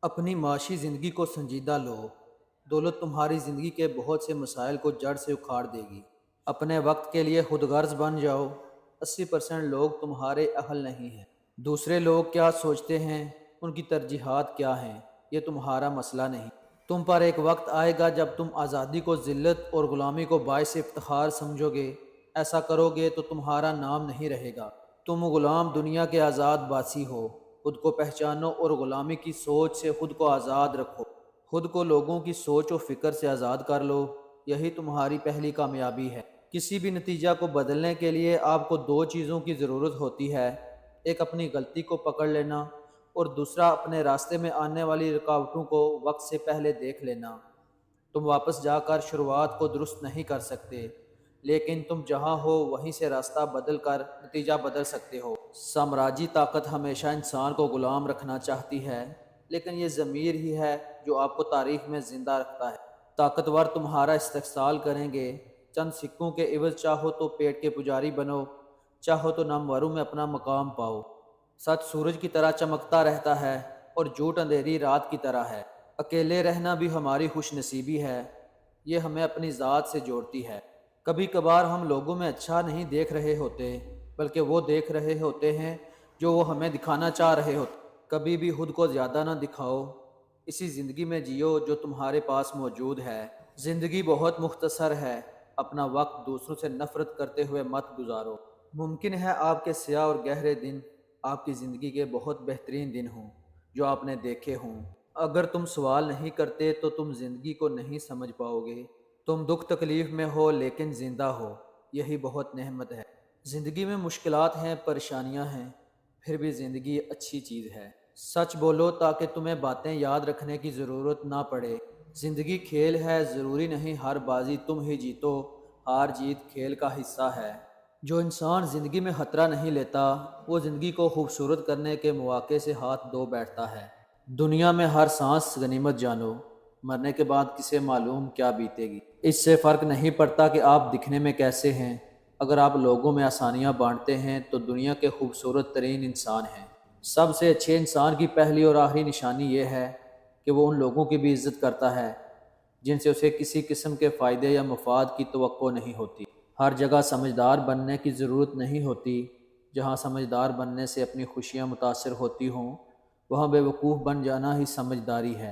اپنی معاشی زندگی کو سنجیدہ لو۔ دولت تمہاری زندگی کے بہت سے مسائل کو جڑ سے اکھاڑ دے گی۔ اپنے وقت کے لیے خود غرض بن جاؤ۔ 80% لوگ تمہارے اہل نہیں ہیں۔ دوسرے لوگ کیا سوچتے ہیں، ان کی ترجیحات کیا ہیں، یہ تمہارا مسئلہ نہیں۔ تم پر ایک وقت آئے گا جب تم آزادی کو ذلت اور غلامی کو باعث افتخار سمجھو گے۔ ایسا کرو گے تو تمہارا نام نہیں رہے گا۔ تم غلام دنیا کے آزاد باسی ہو۔ خود کو پہچانو اور غلامی کی سوچ سے خود کو آزاد رکھو۔ خود کو لوگوں کی سوچ و فکر سے آزاد کر لو۔ یہی تمہاری پہلی کامیابی ہے۔ کسی بھی نتیجہ کو بدلنے کے لیے آپ کو دو چیزوں کی ضرورت ہوتی ہے، ایک اپنی غلطی کو پکڑ لینا اور دوسرا اپنے راستے میں آنے والی رکاوٹوں کو وقت سے پہلے دیکھ لینا۔ تم واپس جا کر شروعات کو درست نہیں کر سکتے، لیکن تم جہاں ہو وہیں سے راستہ بدل کر نتیجہ بدل سکتے ہو۔ سامراجی طاقت ہمیشہ انسان کو غلام رکھنا چاہتی ہے، لیکن یہ ضمیر ہی ہے جو آپ کو تاریخ میں زندہ رکھتا ہے۔ طاقتور تمہارا استحصال کریں گے۔ چند سکوں کے عوض چاہو تو پیٹ کے پجاری بنو، چاہو تو ناموروں میں اپنا مقام پاؤ۔ سچ سورج کی طرح چمکتا رہتا ہے اور جھوٹ اندھیری رات کی طرح ہے۔ اکیلے رہنا بھی ہماری خوش نصیبی ہے، یہ ہمیں اپنی ذات سے جوڑتی ہے۔ کبھی کبھار ہم لوگوں میں اچھا نہیں دیکھ رہے ہوتے، بلکہ وہ دیکھ رہے ہوتے ہیں جو وہ ہمیں دکھانا چاہ رہے ہوتے۔ کبھی بھی خود کو زیادہ نہ دکھاؤ، اسی زندگی میں جیو جو تمہارے پاس موجود ہے۔ زندگی بہت مختصر ہے، اپنا وقت دوسروں سے نفرت کرتے ہوئے مت گزارو۔ ممکن ہے آپ کے سیاہ اور گہرے دن آپ کی زندگی کے بہت بہترین دن ہوں جو آپ نے دیکھے ہوں۔ اگر تم سوال نہیں کرتے تو تم زندگی کو نہیں سمجھ پاؤ گے۔ تم دکھ تکلیف میں ہو لیکن زندہ ہو، یہی بہت نعمت ہے۔ زندگی میں مشکلات ہیں، پریشانیاں ہیں، پھر بھی زندگی اچھی چیز ہے۔ سچ بولو تاکہ تمہیں باتیں یاد رکھنے کی ضرورت نہ پڑے۔ زندگی کھیل ہے، ضروری نہیں ہر بازی تم ہی جیتو، ہار جیت کھیل کا حصہ ہے۔ جو انسان زندگی میں خطرہ نہیں لیتا، وہ زندگی کو خوبصورت کرنے کے مواقع سے ہاتھ دھو بیٹھتا ہے۔ دنیا میں ہر سانس غنیمت جانو، مرنے کے بعد کسے معلوم کیا بیتے گی۔ اس سے فرق نہیں پڑتا کہ آپ دکھنے میں کیسے ہیں، اگر آپ لوگوں میں آسانیاں بانٹتے ہیں تو دنیا کے خوبصورت ترین انسان ہیں۔ سب سے اچھے انسان کی پہلی اور آخری نشانی یہ ہے کہ وہ ان لوگوں کی بھی عزت کرتا ہے جن سے اسے کسی قسم کے فائدے یا مفاد کی توقع نہیں ہوتی۔ ہر جگہ سمجھدار بننے کی ضرورت نہیں ہوتی۔ جہاں سمجھدار بننے سے اپنی خوشیاں متاثر ہوتی ہوں، وہاں بے وقوف بن جانا ہی سمجھداری ہے۔